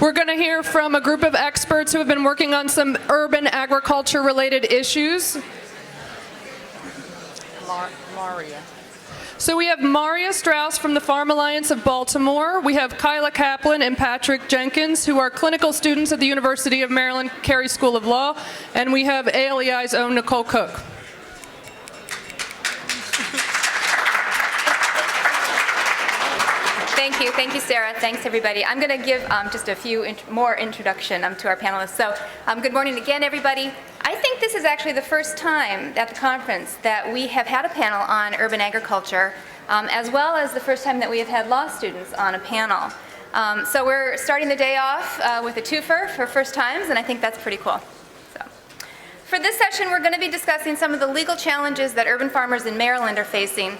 We're going to hear from a group of experts who have been working on some urban agriculture-related issues. Maria. So we have Marius Straus from the Farm Alliance of Baltimore. We have Kyla Kaplan and Patrick Jenkins, who are clinical students at the University of Maryland Carey School of Law. And we have ALEI's own Nicole Cook. Thank you, Sarah. Thanks, everybody. I'm going to give just a few more introduction to our panelists. So, good morning again, everybody. I think this is actually the first time at the conference that we have had a panel on urban agriculture, as well as the first time that we have had law students on a panel. So we're starting the day off with a twofer for first times, and I think that's pretty cool. So, for this session, we're going to be discussing some of the legal challenges that urban farmers in Maryland are facing,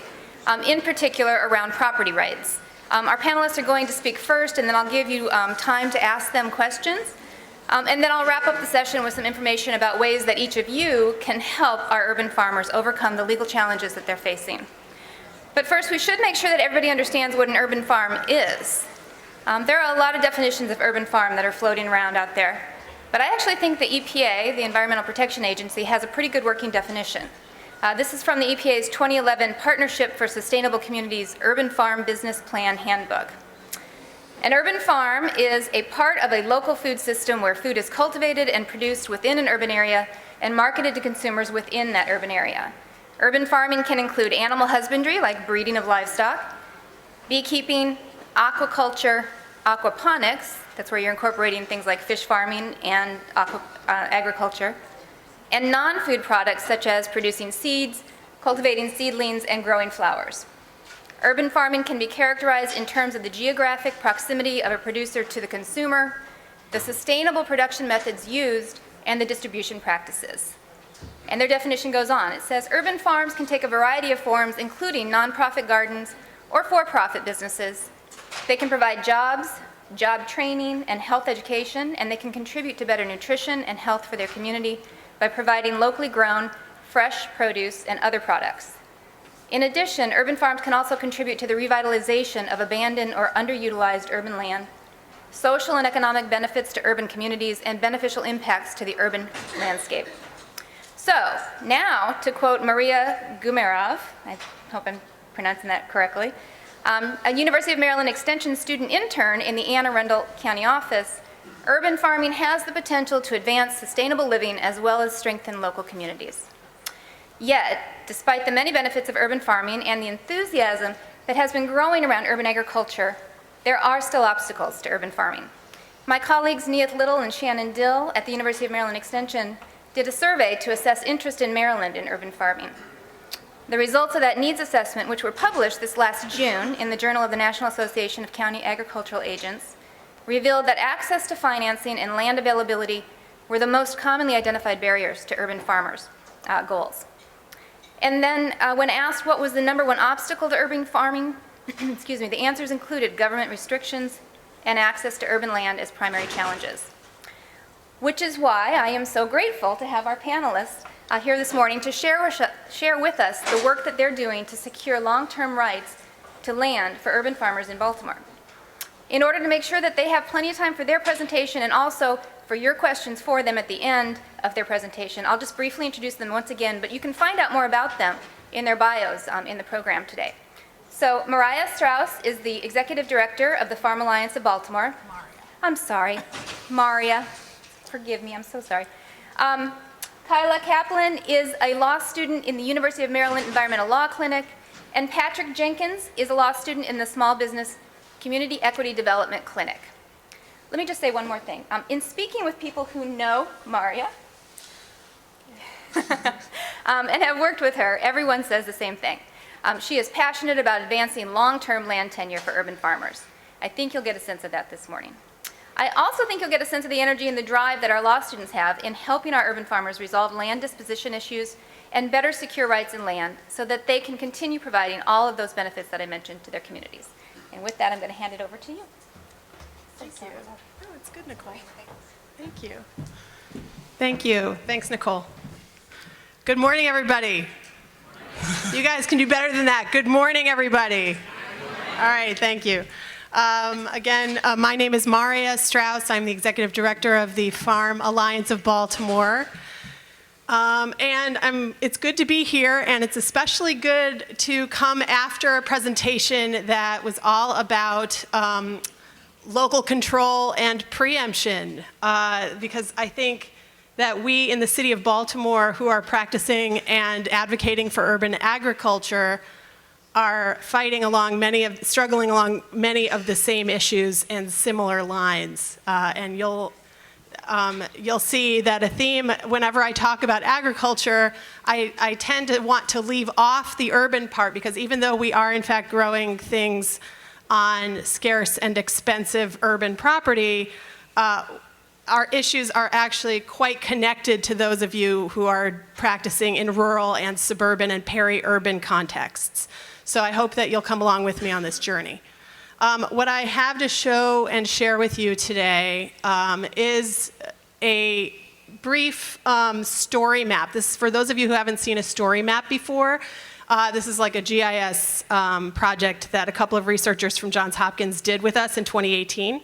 in particular around property rights. Our panelists are going to speak first, and then I'll give you time to ask them questions. And then I'll wrap up the session with some information about ways that each of you can help our urban farmers overcome the legal challenges that they're facing. But first, we should make sure that everybody understands what an urban farm is. There are a lot of definitions of urban farm that are floating around out there. But I actually think the EPA, the Environmental Protection Agency, has a pretty good working definition. This is from the EPA's 2011 Partnership for Sustainable Communities Urban Farm Business Plan Handbook. An urban farm is a part of a local food system where food is cultivated and produced within an urban area and marketed to consumers within that urban area. Urban farming can include animal husbandry, like breeding of livestock, beekeeping, aquaculture, aquaponics, that's where you're incorporating things like fish farming and agriculture, and non-food products such as producing seeds, cultivating seedlings, and growing flowers. Urban farming can be characterized in terms of the geographic proximity of a producer to the consumer, the sustainable production methods used, and the distribution practices. And their definition goes on. It says, urban farms can take a variety of forms, including nonprofit gardens or for-profit businesses. They can provide jobs, job training, and health education, and they can contribute to better nutrition and health for their community by providing locally grown, fresh produce and other products. In addition, urban farms can also contribute to the revitalization of abandoned or underutilized urban land, social and economic benefits to urban communities, and beneficial impacts to the urban landscape. So, now, to quote Maria Gumerov, I hope I'm pronouncing that correctly, a University of Maryland Extension student intern in the Anne Arundel County office, urban farming has the potential to advance sustainable living as well as strengthen local communities. Yet, despite the many benefits of urban farming and the enthusiasm that has been growing around urban agriculture, there are still obstacles to urban farming. My colleagues Neath Little and Shannon Dill at the University of Maryland Extension did a survey to assess interest in Maryland in urban farming. The results of that needs assessment, which were published this last June in the Journal of the National Association of County Agricultural Agents, revealed that access to financing and land availability were the most commonly identified barriers to urban farmers' goals. And then when asked what was the number one obstacle to urban farming, the answers included government restrictions and access to urban land as primary challenges. Which is why I am so grateful to have our panelists here this morning to share with us the work that they're doing to secure long-term rights to land for urban farmers in Baltimore. In order to make sure that they have plenty of time for their presentation and also for your questions for them at the end of their presentation, I'll just briefly introduce them once again, but you can find out more about them in their bios in the program today. So Marius Straus is the Executive Director of the Farm Alliance of Baltimore. I'm sorry, Maria. Forgive me, I'm so sorry. Kyla Kaplan is a law student in the University of Maryland Environmental Law Clinic, and Patrick Jenkins is a law student in the Small Business Community Equity Development Clinic. Let me just say one more thing. In speaking with people who know Maria and have worked with her, everyone says the same thing. She is passionate about advancing long-term land tenure for urban farmers. I think you'll get a sense of that this morning. I also think you'll get a sense of the energy and the drive that our law students have in helping our urban farmers resolve land disposition issues and better secure rights in land so that they can continue providing all of those benefits that I mentioned to their communities. And with that, I'm going to hand it over to you. Thank you. Oh, it's good, Nicole. Thank you. Thank you. Thanks, Nicole. Good morning, everybody. You guys can do better than that. Good morning, everybody. All right, thank you. My name is Marius Straus. I'm the Executive Director of the Farm Alliance of Baltimore. It's good to be here, and it's especially good to come after a presentation that was all about local control and preemption, because I think that we in the city of Baltimore who are practicing and advocating for urban agriculture are struggling along many of the same issues and similar lines. And you'll see that a theme, whenever I talk about agriculture, I tend to want to leave off the urban part, because even though we are in fact growing things on scarce and expensive urban property, our issues are actually quite connected to those of you who are practicing in rural and suburban and peri-urban contexts. So I hope that you'll come along with me on this journey. What I have to show and share with you today is a brief story map. This is for those of you who haven't seen a story map before. This is like a GIS project that a couple of researchers from Johns Hopkins did with us in 2018.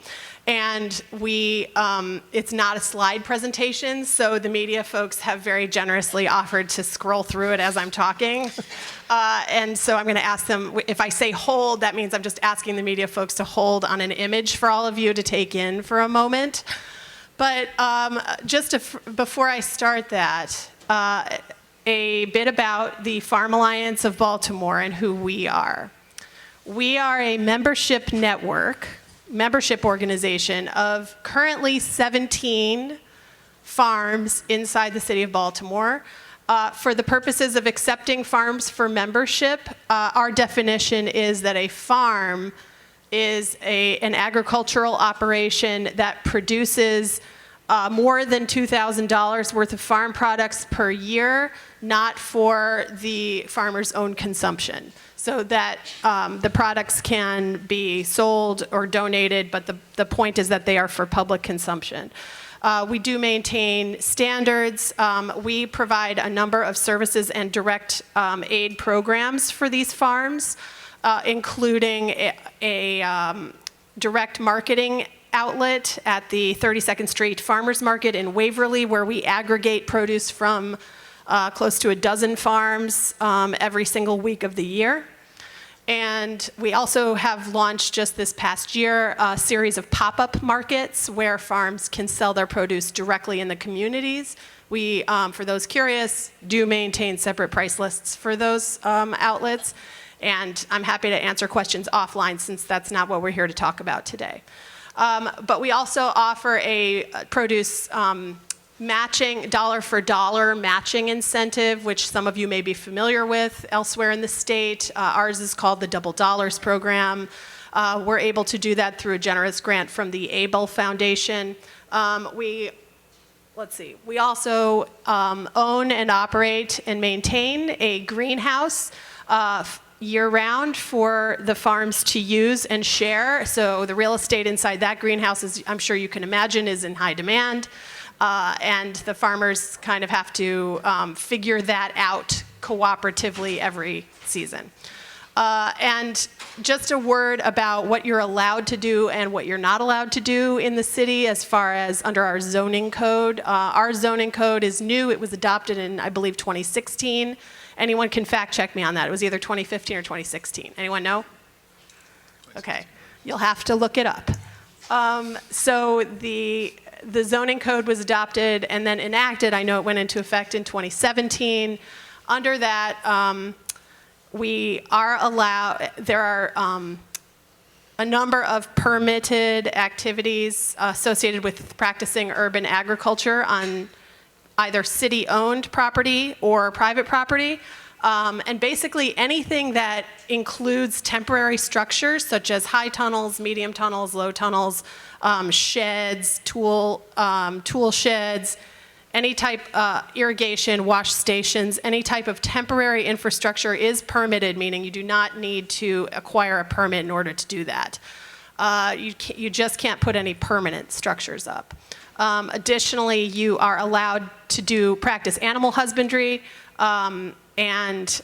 And it's not a slide presentation, so the media folks have very generously offered to scroll through it as I'm talking. And so I'm going to ask them, if I say hold, that means I'm just asking the media folks to hold on an image for all of you to take in for a moment. But before I start that, a bit about the Farm Alliance of Baltimore and who we are. We are a membership organization of currently 17 farms inside the city of Baltimore. For the purposes of accepting farms for membership, our definition is that a farm is an agricultural operation that produces more than $2,000 worth of farm products per year, not for the farmer's own consumption. So that the products can be sold or donated, but the point is that they are for public consumption. We do maintain standards. We provide a number of services and direct aid programs for these farms, including a direct marketing outlet at the 32nd Street Farmers Market in Waverly, where we aggregate produce from close to a dozen farms every single week of the year. And we also have launched just this past year a series of pop-up markets where farms can sell their produce directly in the communities. We, for those curious, do maintain separate price lists for those outlets. And I'm happy to answer questions offline, since that's not what we're here to talk about today. But we also offer a produce matching, dollar-for-dollar matching incentive, which some of you may be familiar with elsewhere in the state. Ours is called the Double Dollars program. We're able to do that through a generous grant from the ALEI Foundation. We also own and operate and maintain a greenhouse year-round for the farms to use and share. So the real estate inside that greenhouse, as I'm sure you can imagine, is in high demand. And the farmers kind of have to figure that out cooperatively every season. And just a word about what you're allowed to do and what you're not allowed to do in the city as far as under our zoning code. Our zoning code is new. It was adopted in, I believe, 2016. Anyone can fact check me on that. It was either 2015 or 2016. Anyone know? Okay. You'll have to look it up. So the zoning code was adopted and then enacted. I know it went into effect in 2017. Under that, we are allowed, there are a number of permitted activities associated with practicing urban agriculture on either city-owned property or private property. And basically anything that includes temporary structures such as high tunnels, medium tunnels, low tunnels, sheds, tool sheds, any type irrigation, wash stations, any type of temporary infrastructure is permitted, meaning you do not need to acquire a permit in order to do that. You just can't put any permanent structures up. Additionally, you are allowed to practice animal husbandry, and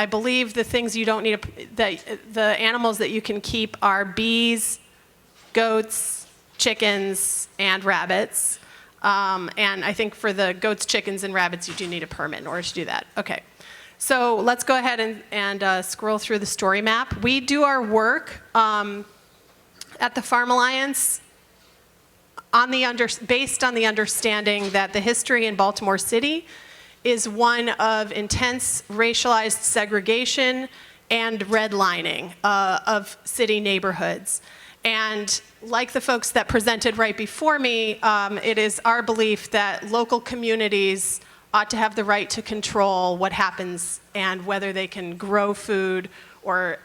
I believe the things you don't need, the animals that you can keep are bees, goats, chickens, and rabbits. And I think for the goats, chickens, and rabbits, you do need a permit in order to do that. Okay. So let's go ahead and scroll through the story map. We do our work at the Farm Alliance based on the understanding that the history in Baltimore City is one of intense racialized segregation and redlining of city neighborhoods. And like the folks that presented right before me, it is our belief that local communities ought to have the right to control what happens and whether they can grow food or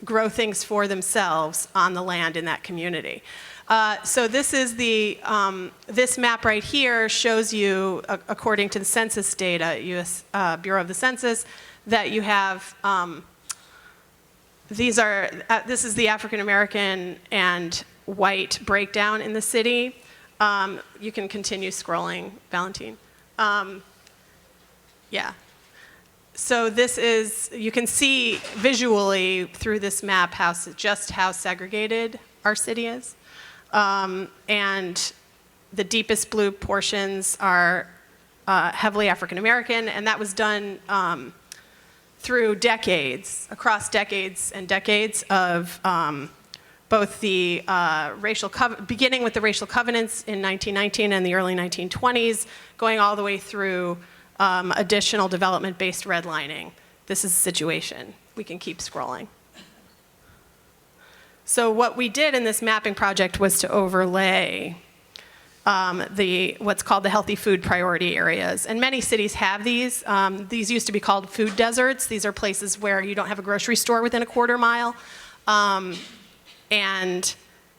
grow things for themselves on the land in that community. So this is this map right here shows you, according to the census data, U.S. Bureau of the Census, that you have, this is the African American and white breakdown in the city. You can continue scrolling, Valentine. Yeah. So this is, you can see visually through this map just how segregated our city is. And the deepest blue portions are heavily African American, and that was done through across decades and decades of both the beginning with the racial covenants in 1919 and the early 1920s, going all the way through additional development-based redlining. This is the situation. We can keep scrolling. So what we did in this mapping project was to overlay what's called the healthy food priority areas. And many cities have these. These used to be called food deserts. These are places where you don't have a grocery store within a quarter mile. And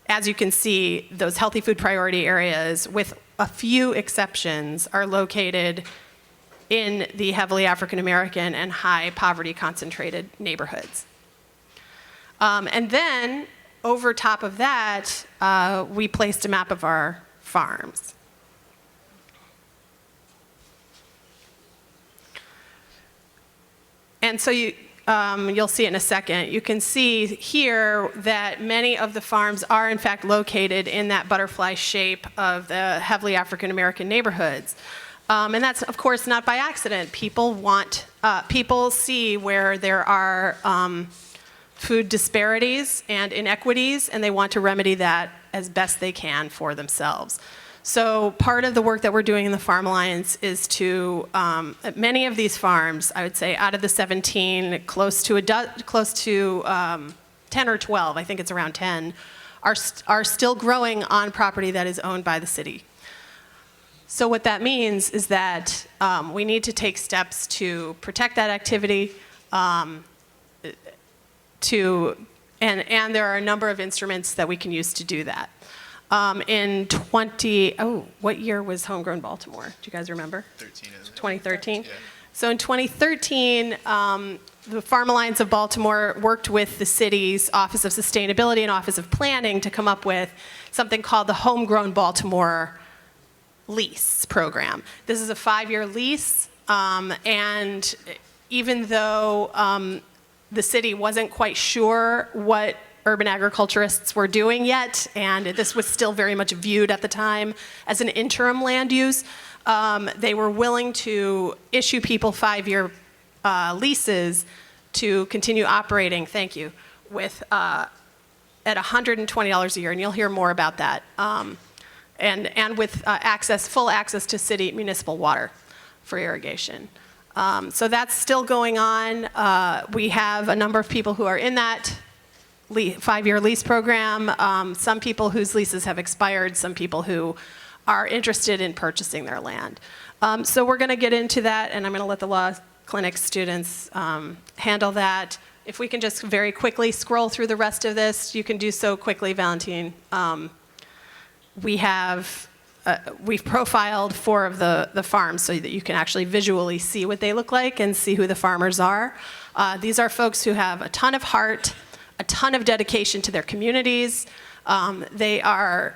as you can see, those healthy food priority areas, with a few exceptions, are located in the heavily African American and high poverty concentrated neighborhoods. And then, over top of that, we placed a map of our farms. And so you'll see it in a second. You can see here that many of the farms are in fact located in that butterfly shape of the heavily African American neighborhoods. And that's, of course, not by accident. People see where there are food disparities and inequities, and they want to remedy that as best they can for themselves. So part of the work that we're doing in the Farm Alliance is to, many of these farms, I would say out of the 17, close to 10 or 12, I think it's around 10, are still growing on property that is owned by the city. So what that means is that we need to take steps to protect that activity, and there are a number of instruments that we can use to do that. What year was Homegrown Baltimore? Do you guys remember? 2013. Yeah. So in 2013, the Farm Alliance of Baltimore worked with the city's Office of Sustainability and Office of Planning to come up with something called the Homegrown Baltimore lease program. This is a 5-year lease, and even though the city wasn't quite sure what urban agriculturists were doing yet, and this was still very much viewed at the time as an interim land use, they were willing to issue people 5-year leases to continue operating, thank you, with at $120 a year, and you'll hear more about that. And with full access to city municipal water for irrigation. So that's still going on. We have a number of people who are in that 5-year lease program, some people whose leases have expired, some people who are interested in purchasing their land. So we're going to get into that, and I'm going to let the law clinic students handle that. If we can just very quickly scroll through the rest of this, you can do so quickly, Valentine. We've profiled 4 of the farms so that you can actually visually see what they look like and see who the farmers are. These are folks who have a ton of heart, a ton of dedication to their communities. They are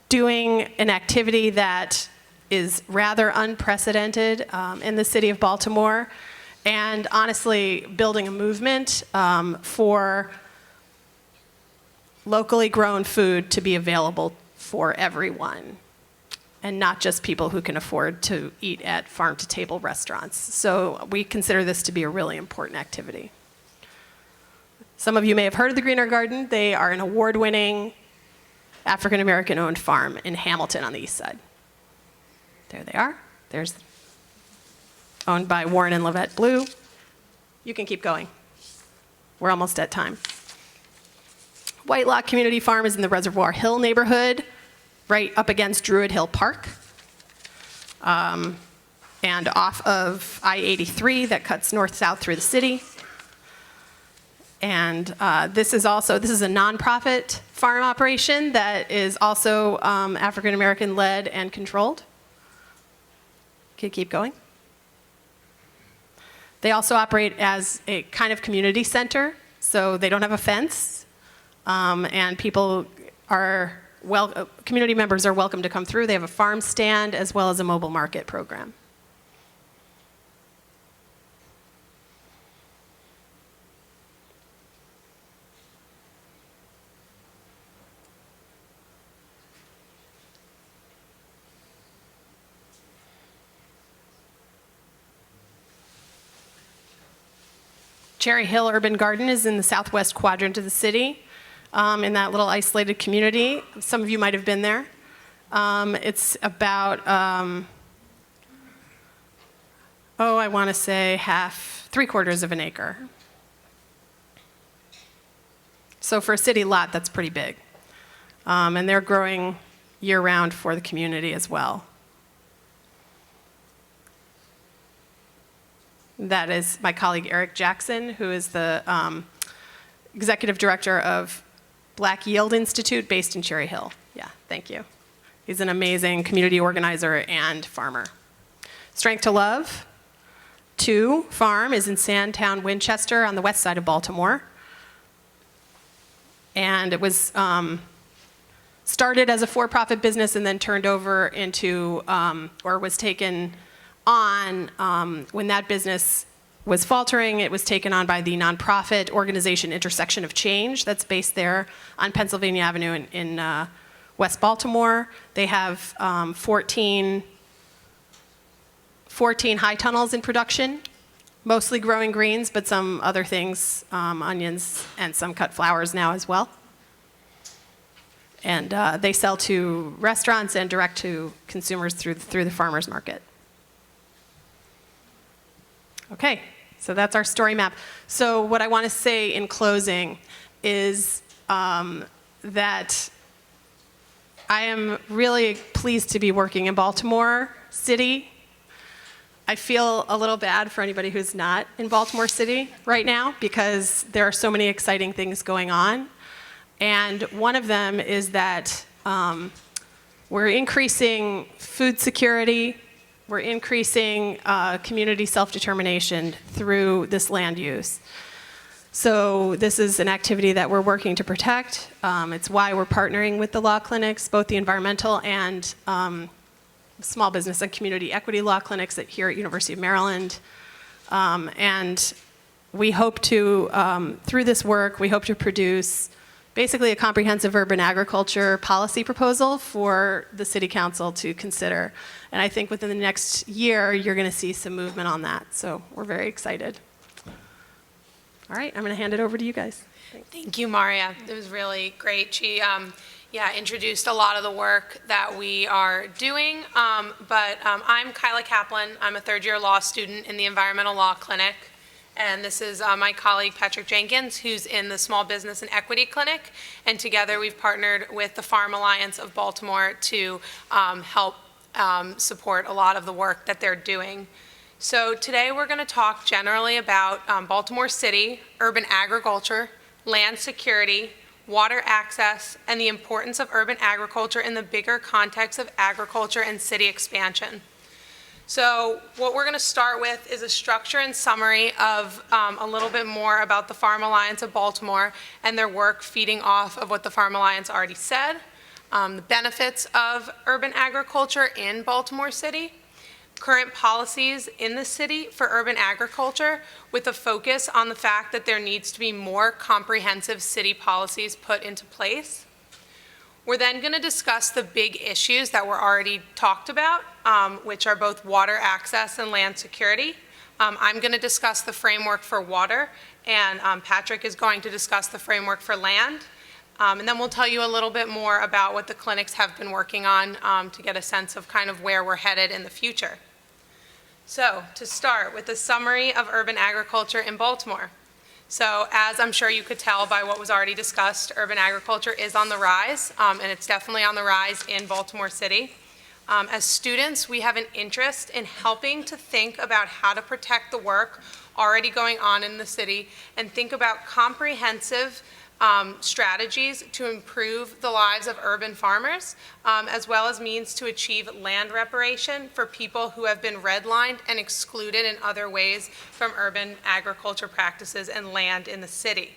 doing an activity that is rather unprecedented in the city of Baltimore. and honestly building a movement for locally grown food to be available for everyone, and not just people who can afford to eat at farm-to-table restaurants. So we consider this to be a really important activity. Some of you may have heard of the Greener Garden. They are an award-winning African-American-owned farm in Hamilton on the east side. There they are. There's owned by Warren and Levette Blue. You can keep going. We're almost at time. White Lock Community Farm is in the Reservoir Hill neighborhood, right up against Druid Hill Park, and off of I-83 that cuts north-south through the city. And this is a nonprofit farm operation that is also African-American led and controlled. Can you keep going? They also operate as a kind of community center, so they don't have a fence, and community members are welcome to come through. They have a farm stand as well as a mobile market program. Cherry Hill Urban Garden is in the southwest quadrant of the city, in that little isolated community. Some of you might have been there. It's about, I want to say 3/4 of an acre. So for a city lot, that's pretty big. And they're growing year-round for the community as well. That is my colleague Eric Jackson, who is the executive director of Black Yield Institute based in Cherry Hill. Yeah, thank you. He's an amazing community organizer and farmer. Strength to Love 2 Farm is in Sandtown, Winchester on the west side of Baltimore. And it was started as a for-profit business and then turned over into, or was taken on, when that business was faltering, it was taken on by the nonprofit organization Intersection of Change that's based there on Pennsylvania Avenue in West Baltimore. They have 14 high tunnels in production, mostly growing greens, but some other things, onions and some cut flowers now as well. And they sell to restaurants and direct to consumers through the farmers market. Okay, so that's our story map. So what I want to say in closing is that I am really pleased to be working in Baltimore City. I feel a little bad for anybody who's not in Baltimore City right now because there are so many exciting things going on. And one of them is that we're increasing food security. We're increasing community self-determination through this land use. So this is an activity that we're working to protect. It's why we're partnering with the law clinics, both the environmental and small business and community equity law clinics here at University of Maryland. And we hope to, through this work, we hope to produce basically a comprehensive urban agriculture policy proposal for the City Council to consider. And I think within the next year, you're going to see some movement on that. So we're very excited. All right, I'm going to hand it over to you guys. Thanks. Thank you, Maria. It was really great. She introduced a lot of the work that we are doing. I'm Kyla Kaplan. I'm a third-year law student in the Environmental Law Clinic. And this is my colleague, Patrick Jenkins, who's in the Small Business and Equity Clinic. And together we've partnered with the Farm Alliance of Baltimore to help support a lot of the work that they're doing. So today we're going to talk generally about Baltimore City, urban agriculture, land security, water access, and the importance of urban agriculture in the bigger context of agriculture and city expansion. So what we're going to start with is a structure and summary of a little bit more about the Farm Alliance of Baltimore and their work feeding off of what the Farm Alliance already said, the benefits of urban agriculture in Baltimore City, current policies in the city for urban agriculture with a focus on the fact that there needs to be more comprehensive city policies put into place. We're then going to discuss the big issues that were already talked about, which are both water access and land security. I'm going to discuss the framework for water, and Patrick is going to discuss the framework for land. And then we'll tell you a little bit more about what the clinics have been working on to get a sense of kind of where we're headed in the future. So to start with a summary of urban agriculture in Baltimore. So as I'm sure you could tell by what was already discussed, urban agriculture is on the rise, and it's definitely on the rise in Baltimore City. As students, we have an interest in helping to think about how to protect the work already going on in the city and think about comprehensive strategies to improve the lives of urban farmers, as well as means to achieve land reparation for people who have been redlined and excluded in other ways from urban agriculture practices and land in the city.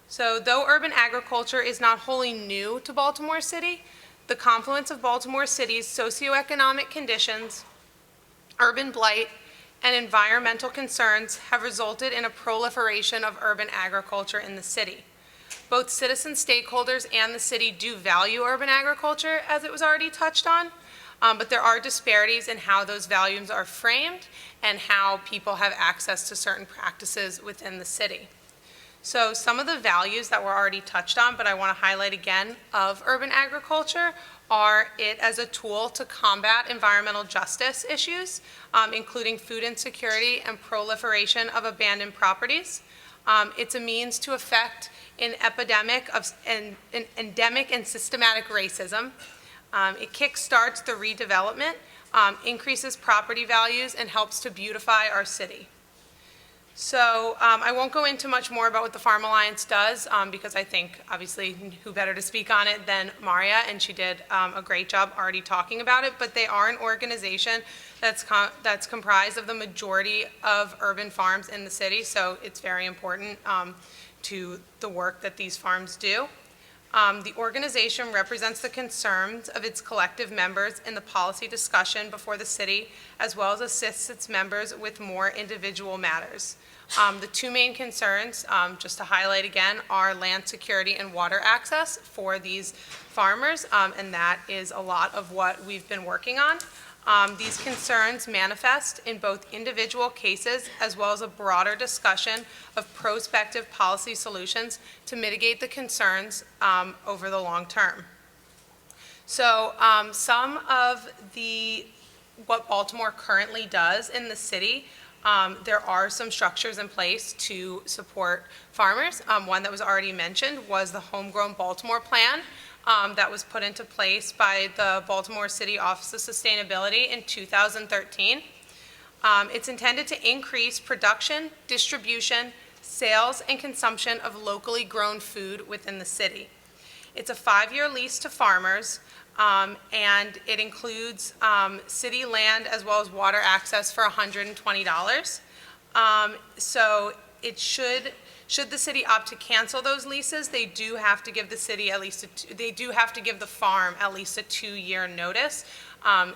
So though urban agriculture is not wholly new to Baltimore City, the confluence of Baltimore City's socioeconomic conditions, urban blight, and environmental concerns have resulted in a proliferation of urban agriculture in the city. Both citizen stakeholders and the city do value urban agriculture, as it was already touched on, but there are disparities in how those values are framed and how people have access to certain practices within the city. So some of the values that were already touched on, but I want to highlight again, of urban agriculture are it as a tool to combat environmental justice issues, including food insecurity and proliferation of abandoned properties. It's a means to affect an epidemic of endemic and systematic racism. It kickstarts the redevelopment, increases property values, and helps to beautify our city. So I won't go into much more about what the Farm Alliance does because I think, obviously, who better to speak on it than Maria, and she did a great job already talking about it, but they are an organization that's comprised of the majority of urban farms in the city, so it's very important to the work that these farms do. The organization represents the concerns of its collective members in the policy discussion before the city, as well as assists its members with more individual matters. The two main concerns, just to highlight again, are land security and water access for these farmers, and that is a lot of what we've been working on. These concerns manifest in both individual cases as well as a broader discussion of prospective policy solutions to mitigate the concerns over the long term. So some of what Baltimore currently does in the city, there are some structures in place to support farmers. One that was already mentioned was the Homegrown Baltimore Plan. That was put into place by the Baltimore City Office of Sustainability in 2013. It's intended to increase production, distribution, sales, and consumption of locally grown food within the city. It's a 5-year lease to farmers, and it includes city land as well as water access for $120. So it should the city opt to cancel those leases, they do have to give the city they do have to give the farm at least a 2-year notice.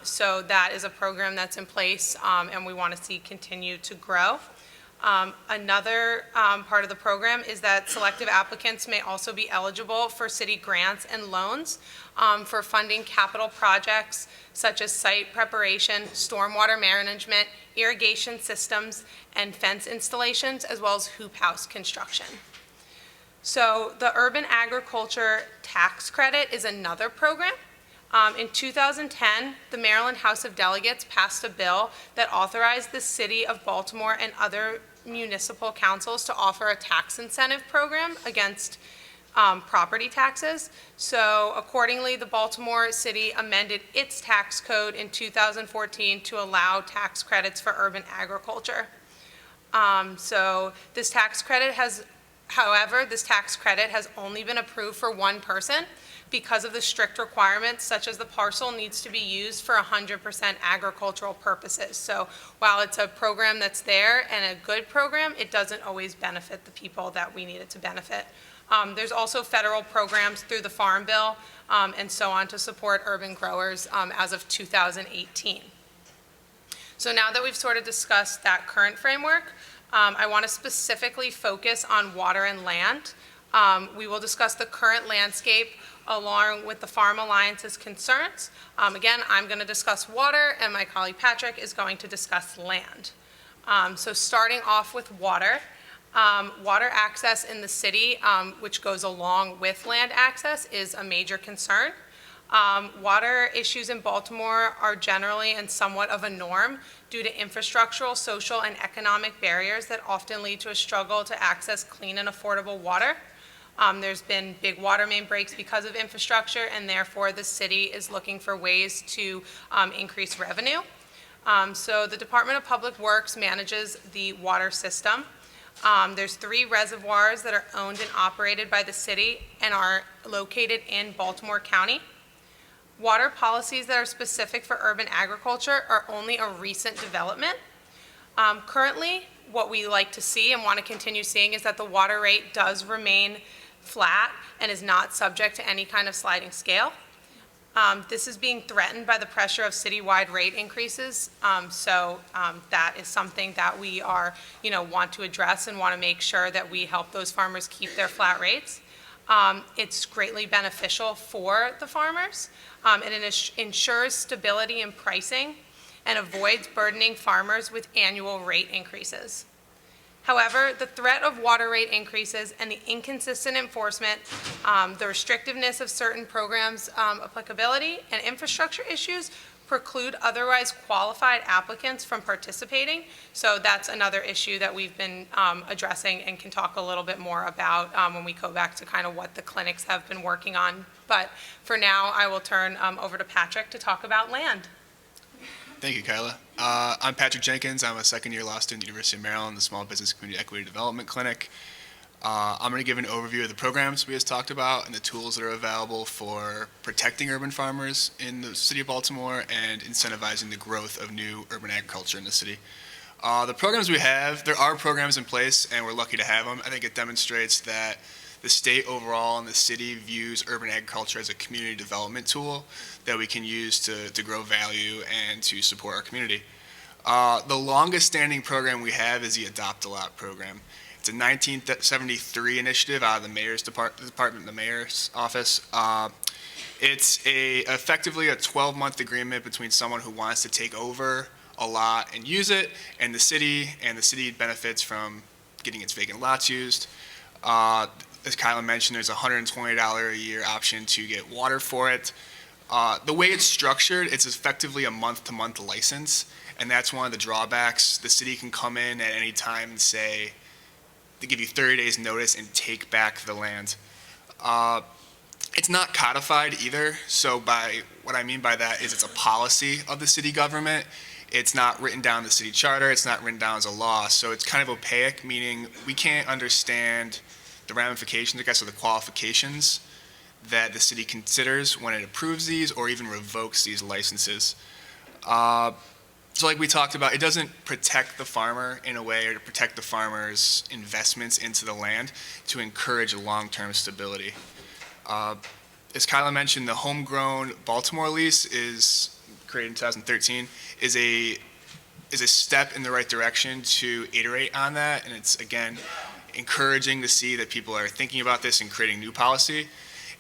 So that is a program that's in place, and we want to see continue to grow. Another part of the program is that selective applicants may also be eligible for city grants and loans for funding capital projects such as site preparation, stormwater management, irrigation systems, and fence installations, as well as hoop house construction. So the Urban Agriculture Tax Credit is another program. In 2010, the Maryland House of Delegates passed a bill that authorized the City of Baltimore and other municipal councils to offer a tax incentive program against property taxes. So accordingly, the Baltimore City amended its tax code in 2014 to allow tax credits for urban agriculture. So this tax credit has only been approved for one person because of the strict requirements, such as the parcel needs to be used for 100% agricultural purposes. So while it's a program that's there and a good program, it doesn't always benefit the people that we need it to benefit. There's also federal programs through the Farm Bill and so on to support urban growers as of 2018. So now that we've sort of discussed that current framework, I want to specifically focus on water and land. We will discuss the current landscape along with the Farm Alliance's concerns. Again, I'm going to discuss water, and my colleague Patrick is going to discuss land. So starting off with water, water access in the city, which goes along with land access, is a major concern. Water issues in Baltimore are generally and somewhat of a norm due to infrastructural, social, and economic barriers that often lead to a struggle to access clean and affordable water. There's been big water main breaks because of infrastructure, and therefore the city is looking for ways to increase revenue. So the Department of Public Works manages the water system. There's 3 reservoirs that are owned and operated by the city and are located in Baltimore County. Water policies that are specific for urban agriculture are only a recent development. Currently, what we like to see and want to continue seeing is that the water rate does remain flat and is not subject to any kind of sliding scale. This is being threatened by the pressure of citywide rate increases. That is something that we want to address and want to make sure that we help those farmers keep their flat rates. It's greatly beneficial for the farmers, and it ensures stability in pricing and avoids burdening farmers with annual rate increases. However, the threat of water rate increases and the inconsistent enforcement, the restrictiveness of certain programs' applicability, and infrastructure issues preclude otherwise qualified applicants from participating. So that's another issue that we've been addressing and can talk a little bit more about when we go back to kind of what the clinics have been working on. But for now, I will turn over to Patrick to talk about land. Thank you, Kyla. I'm Patrick Jenkins. I'm a second-year law student at the University of Maryland, the Small Business Community Equity Development Clinic. I'm going to give an overview of the programs we just talked about and the tools that are available for protecting urban farmers in the city of Baltimore and incentivizing the growth of new urban agriculture in the city. The programs we have, there are programs in place, and we're lucky to have them. I think it demonstrates that the state overall and the city views urban agriculture as a community development tool that we can use to grow value and to support our community. The longest standing program we have is the Adopt a Lot program. It's a 1973 initiative out of the mayor's department, the mayor's office. It's effectively a 12-month agreement between someone who wants to take over a lot and use it, and the city benefits from getting its vacant lots used. As Kyla mentioned, there's a $120 a year option to get water for it. The way it's structured, it's effectively a month-to-month license, and that's one of the drawbacks. The city can come in at any time and say, they give you 30 days notice and take back the land. It's not codified either, so what I mean by that is it's a policy of the city government. It's not written down in the city charter, it's not written down as a law, so it's kind of opaque, meaning we can't understand the ramifications, I guess, or the qualifications that the city considers when it approves these or even revokes these licenses. So like we talked about, it doesn't protect the farmer in a way or to protect the farmer's investments into the land to encourage long-term stability. As Kyla mentioned, the homegrown Baltimore lease is created in 2013, is a step in the right direction to iterate on that, and it's, again, encouraging to see that people are thinking about this and creating new policy.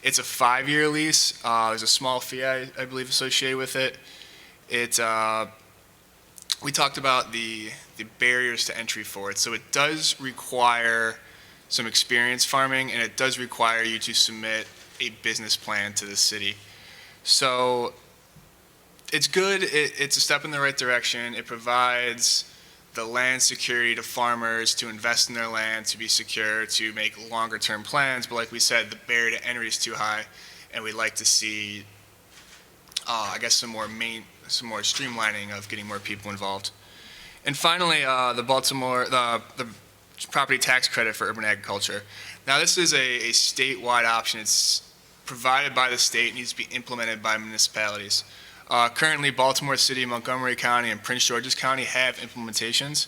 It's a 5-year lease. There's a small fee, I believe, associated with it. We talked about the barriers to entry for it. So it does require some experience farming, and it does require you to submit a business plan to the city. So it's good. It's a step in the right direction. It provides the land security to farmers to invest in their land, to be secure, to make longer term plans. But like we said, the barrier to entry is too high, and we'd like to see, I guess, some more streamlining of getting more people involved. And finally, the property tax credit for urban agriculture. Now this is a statewide option. It's provided by the state, needs to be implemented by municipalities. Currently, Baltimore City, Montgomery County, and Prince George's County have implementations,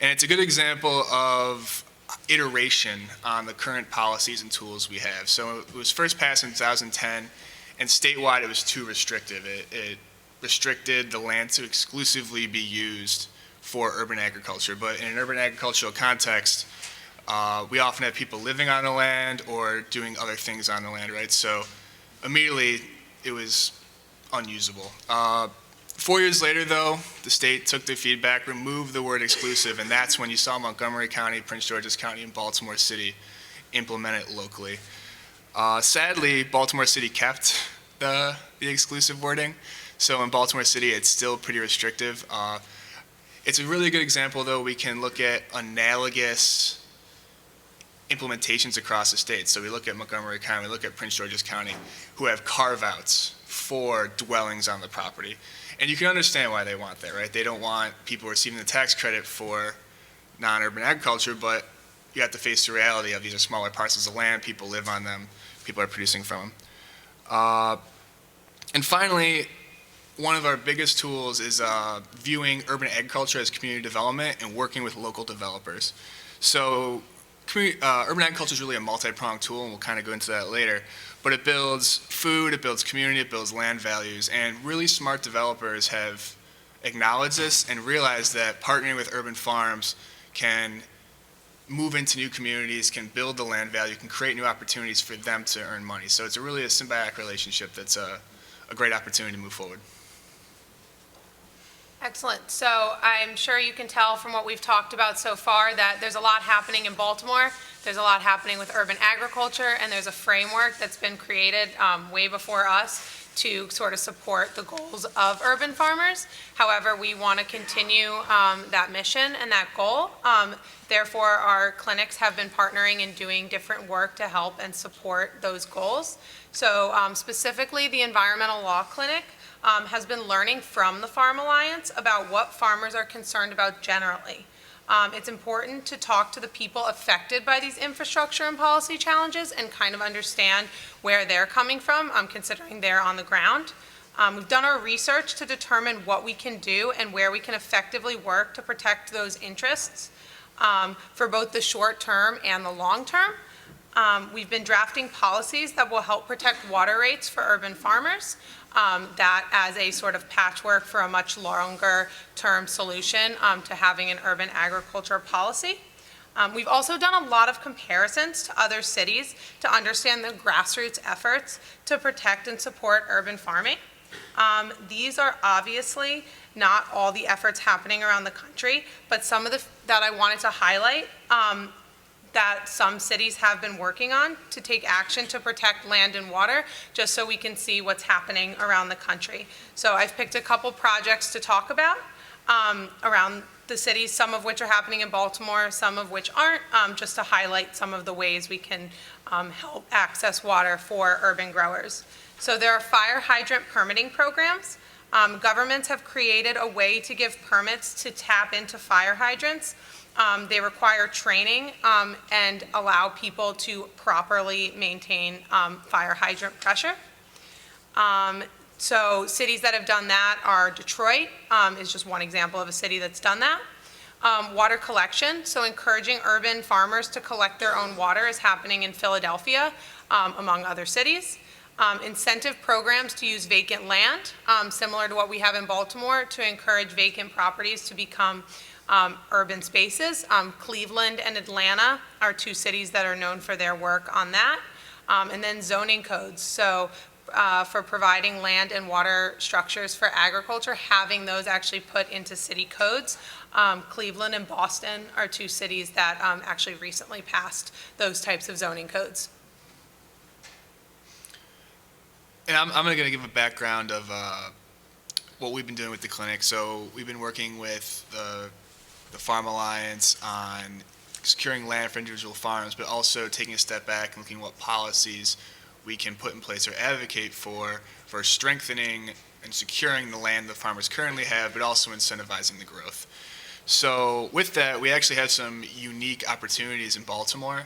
and it's a good example of iteration on the current policies and tools we have. So it was first passed in 2010, and statewide it was too restrictive. It restricted the land to exclusively be used for urban agriculture. But in an urban agricultural context, we often have people living on the land or doing other things on the land, right? So immediately it was unusable. 4 years later, though, the state took their feedback, removed the word exclusive, and that's when you saw Montgomery County, Prince George's County, and Baltimore City implement it locally. Sadly, Baltimore City kept the exclusive wording, so in Baltimore City, it's still pretty restrictive. It's a really good example, though. We can look at analogous implementations across the state. So we look at Montgomery County, we look at Prince George's County, who have carve-outs for dwellings on the property. And you can understand why they want that, right? They don't want people receiving the tax credit for non-urban agriculture, but you have to face the reality of these are smaller parcels of land, people live on them, people are producing from them. And finally, one of our biggest tools is viewing urban agriculture as community development and working with local developers. So urban agriculture is really a multi-pronged tool, and we'll kind of go into that later. But it builds food, it builds community, it builds land values, and really smart developers have acknowledged this and realized that partnering with urban farms can move into new communities, can build the land value, can create new opportunities for them to earn money. So it's really a symbiotic relationship that's a great opportunity to move forward. Excellent. So I'm sure you can tell from what we've talked about so far that there's a lot happening in Baltimore. There's a lot happening with urban agriculture, and there's a framework that's been created way before us to sort of support the goals of urban farmers. However, we want to continue that mission and that goal. Therefore, our clinics have been partnering and doing different work to help and support those goals. So specifically, the Environmental Law Clinic has been learning from the Farm Alliance about what farmers are concerned about generally. It's important to talk to the people affected by these infrastructure and policy challenges and kind of understand where they're coming from, considering they're on the ground. We've done our research to determine what we can do and where we can effectively work to protect those interests for both the short term and the long term. We've been drafting policies that will help protect water rates for urban farmers. That as a sort of patchwork for a much longer term solution to having an urban agriculture policy. We've also done a lot of comparisons to other cities to understand the grassroots efforts to protect and support urban farming. These are obviously not all the efforts happening around the country, but some of that I wanted to highlight that some cities have been working on to take action to protect land and water, just so we can see what's happening around the country. So I've picked a couple projects to talk about around the cities, some of which are happening in Baltimore, some of which aren't, just to highlight some of the ways we can help access water for urban growers. So there are fire hydrant permitting programs. Governments have created a way to give permits to tap into fire hydrants. They require training and allow people to properly maintain fire hydrant pressure. So cities that have done that are Detroit, is just one example of a city that's done that. Water collection, so encouraging urban farmers to collect their own water is happening in Philadelphia, among other cities. Incentive programs to use vacant land, similar to what we have in Baltimore, to encourage vacant properties to become urban spaces. Cleveland and Atlanta are two cities that are known for their work on that. And then zoning codes. So for providing land and water structures for agriculture, having those actually put into city codes. Cleveland and Boston are two cities that actually recently passed those types of zoning codes. And I'm going to give a background of what we've been doing with the clinic. So we've been working with the Farm Alliance on securing land for individual farms, but also taking a step back and looking at what policies we can put in place or advocate for strengthening and securing the land the farmers currently have, but also incentivizing the growth. So with that, we actually have some unique opportunities in Baltimore.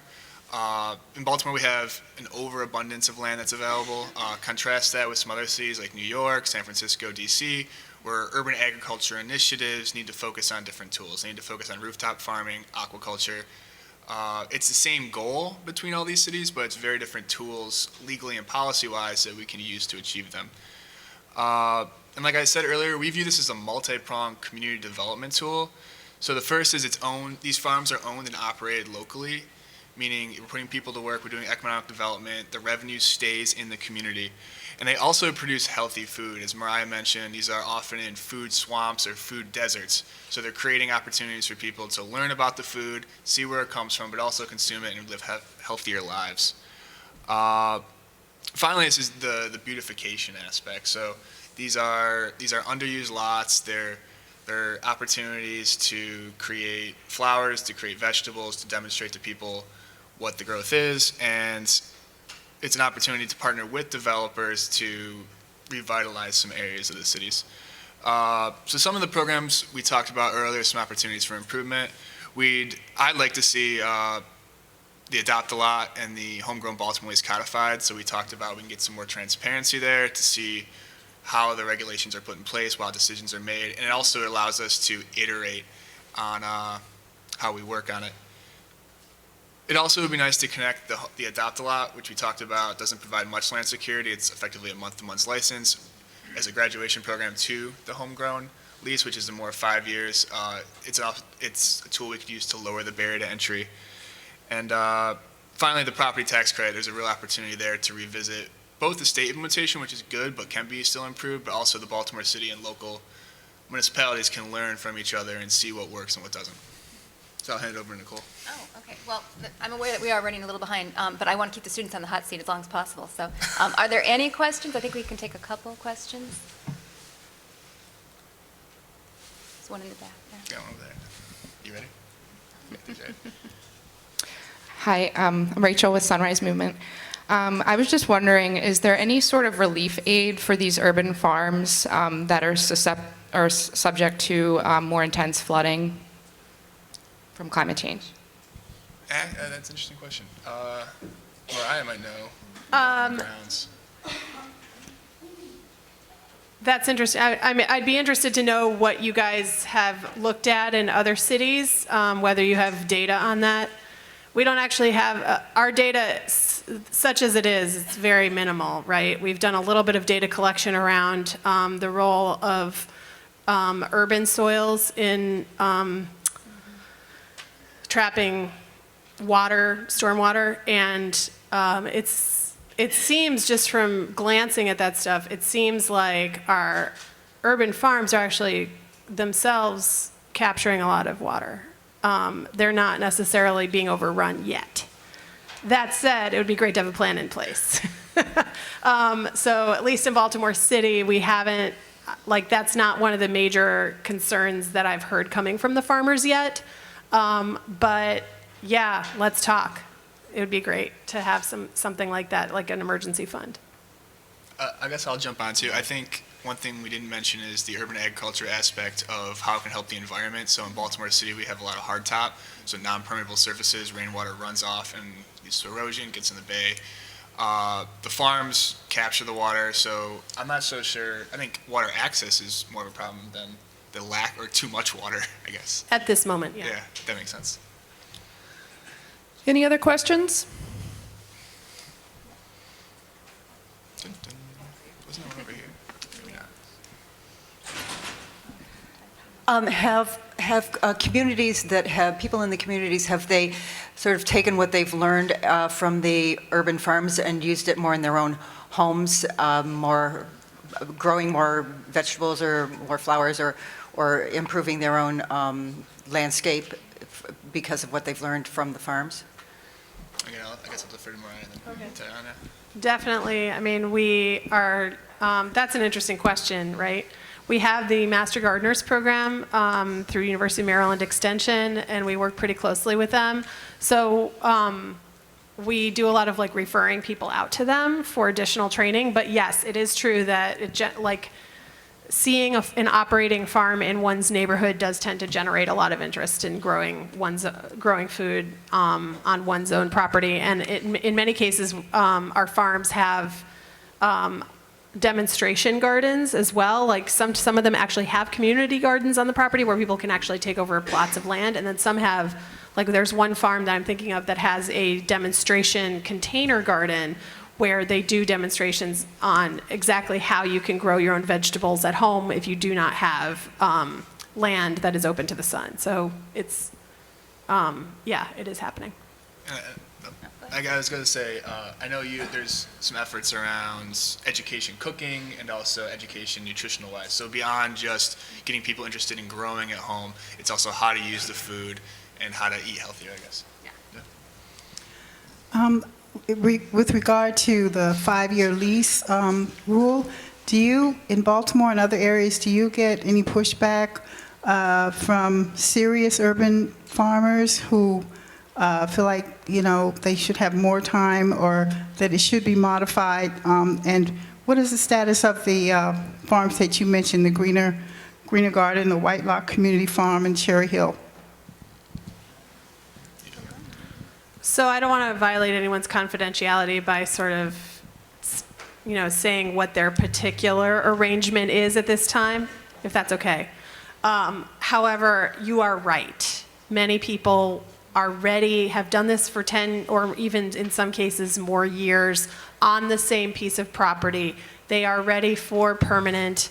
In Baltimore, we have an overabundance of land that's available. Contrast that with some other cities like New York, San Francisco, DC, where urban agriculture initiatives need to focus on different tools. They need to focus on rooftop farming, aquaculture. It's the same goal between all these cities, but it's very different tools legally and policy-wise that we can use to achieve them. And like I said earlier, we view this as a multi-pronged community development tool. So the first is these farms are owned and operated locally, meaning we're putting people to work, we're doing economic development, the revenue stays in the community. And they also produce healthy food. As Mariah mentioned, these are often in food swamps or food deserts. So they're creating opportunities for people to learn about the food, see where it comes from, but also consume it and live healthier lives. Finally, this is the beautification aspect. So these are underused lots. They're opportunities to create flowers, to create vegetables, to demonstrate to people what the growth is, and it's an opportunity to partner with developers to revitalize some areas of the cities. So some of the programs we talked about earlier, some opportunities for improvement. I'd like to see the Adopt a Lot and the Homegrown Baltimore Ways codified. So we talked about we can get some more transparency there to see how the regulations are put in place while decisions are made. And it also allows us to iterate on how we work on it. It also would be nice to connect the Adopt a Lot, which we talked about, doesn't provide much land security. It's effectively a month-to-month license as a graduation program to the Homegrown lease, which is a more 5 years. It's a tool we could use to lower the barrier to entry. And finally, the property tax credit. There's a real opportunity there to revisit both the state implementation, which is good but can be still improved, but also the Baltimore City and local municipalities can learn from each other and see what works and what doesn't. So I'll hand it over to Nicole. Oh, okay. Well, I'm aware that we are running a little behind, but I want to keep the students on the hot seat as long as possible. So are there any questions? I think we can take a couple questions. There's one in the back there. Got one over there. You ready? Yeah, Hi, I'm Rachel with Sunrise Movement. I was just wondering, is there any sort of relief aid for these urban farms that are subject to more intense flooding from climate change? that's an interesting question. Mariah might know. Grounds. That's interesting. I'd be interested to know what you guys have looked at in other cities, whether you have data on that. We don't actually have, our data, such as it is, it's very minimal, right? We've done a little bit of data collection around the role of urban soils in trapping water, stormwater, and it seems, just from glancing at that stuff, it seems like our urban farms are actually themselves capturing a lot of water. They're not necessarily being overrun yet. That said, it would be great to have a plan in place. So at least in Baltimore City, we haven't, that's not one of the major concerns that I've heard coming from the farmers yet. But yeah, let's talk. It would be great to have something like that, like an emergency fund. I guess I'll jump on too. I think one thing we didn't mention is the urban agriculture aspect of how it can help the environment. So in Baltimore City, we have a lot of hardtop, so non-permeable surfaces, rainwater runs off and leads to erosion, gets in the bay. The farms capture the water, so I'm not so sure. I think water access is more of a problem than the lack or too much water, I guess. At this moment, yeah. Yeah, that makes sense. Any other questions? Dun, dun. Wasn't there one over here? Maybe not. Have communities that have, people in the communities, have they sort of taken what they've learned from the urban farms and used it more in their own homes, more growing more vegetables or more flowers, or improving their own landscape because of what they've learned from the farms? Again, I guess I'll defer to Mariah and then to Anna. Definitely. I mean, we are, that's an interesting question, right? We have the Master Gardeners program through University of Maryland Extension, and we work pretty closely with them. So we do a lot of referring people out to them for additional training. But yes, it is true that seeing an operating farm in one's neighborhood does tend to generate a lot of interest in growing food on one's own property. And in many cases, our farms have demonstration gardens as well. Some of them actually have community gardens on the property where people can actually take over plots of land, and then some have, there's one farm that I'm thinking of that has a demonstration container garden where they do demonstrations on exactly how you can grow your own vegetables at home if you do not have land that is open to the sun. So it's, yeah, it is happening. I was going to say, I know there's some efforts around education cooking and also education nutritional wise. So beyond just getting people interested in growing at home, it's also how to use the food and how to eat healthier, I guess. With regard to the 5-year lease rule, do you, in Baltimore and other areas, do you get any pushback from serious urban farmers who feel like, you know, they should have more time or that it should be modified? And what is the status of the farms that you mentioned, the Greener Garden, the White Lock Community Farm, and Cherry Hill? So I don't want to violate anyone's confidentiality by sort of, you know, saying what their particular arrangement is at this time, if that's okay. However, you are right. Many people are ready, have done this for 10 or even in some cases more years on the same piece of property. They are ready for permanent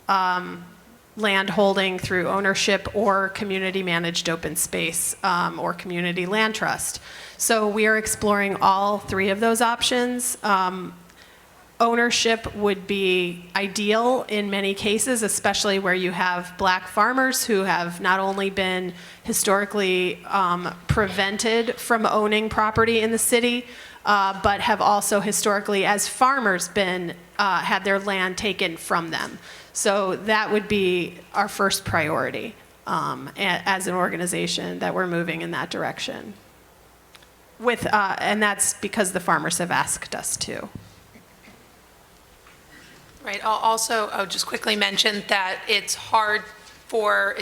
land holding through ownership or community managed open space or community land trust. So we are exploring all 3 of those options. Ownership would be ideal in many cases, especially where you have black farmers who have not only been historically prevented from owning property in the city, but have also historically, as farmers, been had their land taken from them. So that would be our first priority as an organization, that we're moving in that direction. And that's because the farmers have asked us to. Right. I'll just quickly mention that it's hard for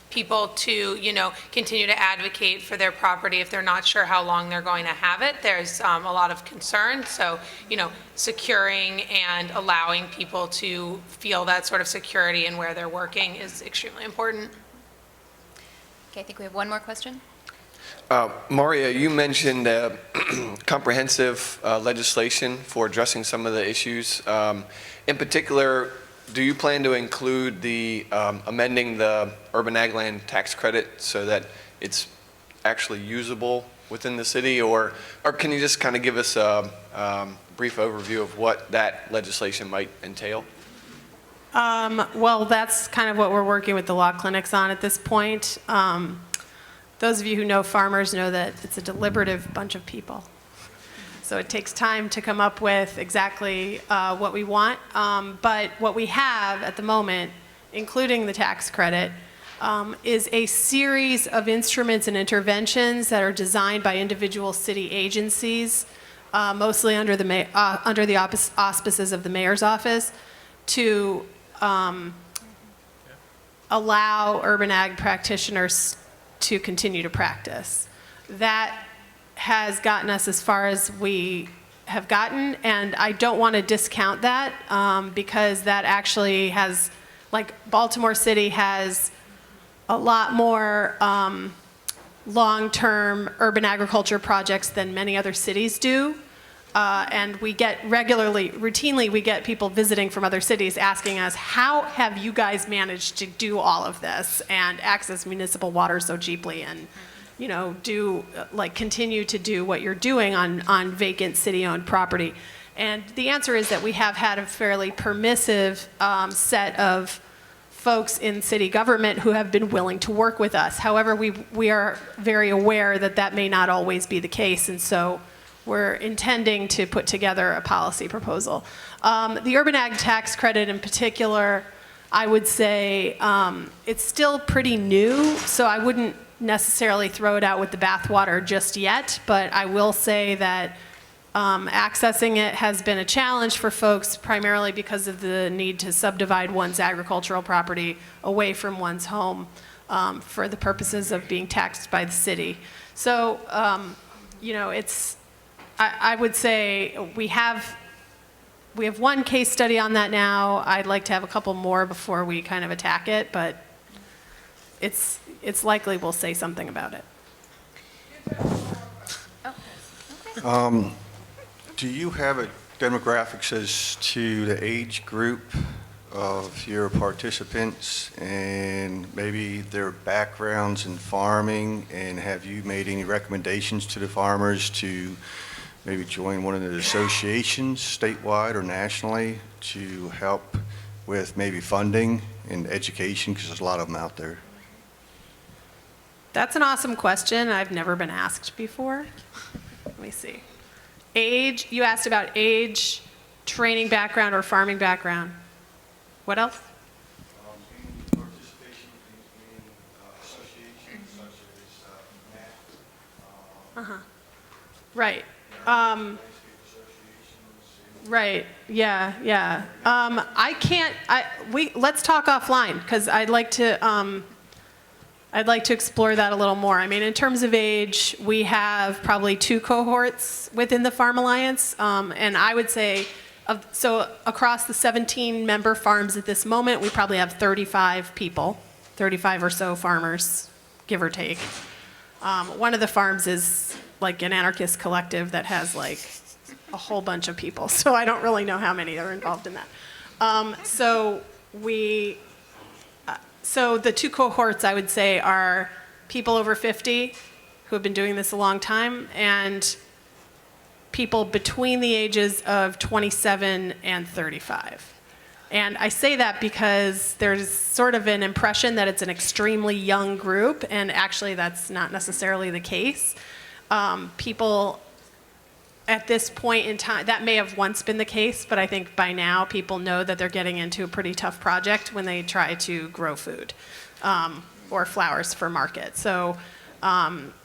people to, you know, continue to advocate for their property if they're not sure how long they're going to have it. There's a lot of concern. So, you know, securing and allowing people to feel that sort of security in where they're working is extremely important. Okay, I think we have one more question. Maria, you mentioned comprehensive legislation for addressing some of the issues. In particular, do you plan to include the amending the urban ag land tax credit so that it's actually usable within the city, or can you just kind of give us a brief overview of what that legislation might entail? Well, that's kind of what we're working with the law clinics on at this point. Those of you who know farmers know that it's a deliberative bunch of people. So it takes time to come up with exactly what we want. But what we have at the moment, including the tax credit, is a series of instruments and interventions that are designed by individual city agencies, mostly under the auspices of the mayor's office, to allow urban ag practitioners to continue to practice. That has gotten us as far as we have gotten, and I don't want to discount that because that actually has, like, Baltimore City has a lot more long-term urban agriculture projects than many other cities do. And we get routinely, we get people visiting from other cities asking us, how have you guys managed to do all of this and access municipal water so cheaply and, you know, continue to do what you're doing on vacant city-owned property? And the answer is that we have had a fairly permissive set of folks in city government who have been willing to work with us. However, we are very aware that that may not always be the case, and so we're intending to put together a policy proposal. The urban ag tax credit in particular, I would say it's still pretty new, so I wouldn't necessarily throw it out with the bathwater just yet, but I will say that accessing it has been a challenge for folks primarily because of the need to subdivide one's agricultural property away from one's home for the purposes of being taxed by the city. So, you know, I would say we have one case study on that now. I'd like to have a couple more before we kind of attack it, but it's likely we'll say something about it. Do you have a demographics as to the age group of your participants and maybe their backgrounds in farming? And have you made any recommendations to the farmers to maybe join one of the associations statewide or nationally to help with maybe funding and education, because there's a lot of them out there? That's an awesome question. I've never been asked before. Let me see. Age, you asked about age, training background, or farming background. What else? Any participation in associations such as NAC, Right. Right. Yeah. Let's talk offline, because I'd like to explore that a little more. I mean, in terms of age, we have probably 2 cohorts within the Farm Alliance, and I would say, so across the 17 member farms at this moment, we probably have 35 people, 35 or so farmers, give or take. One of the farms is like an anarchist collective that has like a whole bunch of people, so I don't really know how many are involved in that. So the 2 cohorts, I would say, are people over 50 who have been doing this a long time, and people between the ages of 27 and 35. And I say that because there's sort of an impression that it's an extremely young group, and actually that's not necessarily the case. People at this point in time, that may have once been the case, but I think by now people know that they're getting into a pretty tough project when they try to grow food or flowers for market. So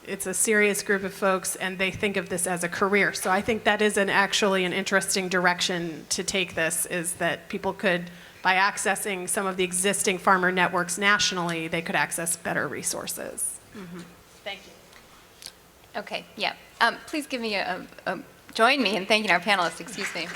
it's a serious group of folks, and they think of this as a career. So I think that is actually an interesting direction to take this, is that people could, by accessing some of the existing farmer networks nationally, they could access better resources. Mm-hmm. Thank you. Okay, yeah. Please give me join me in thanking our panelists, excuse me.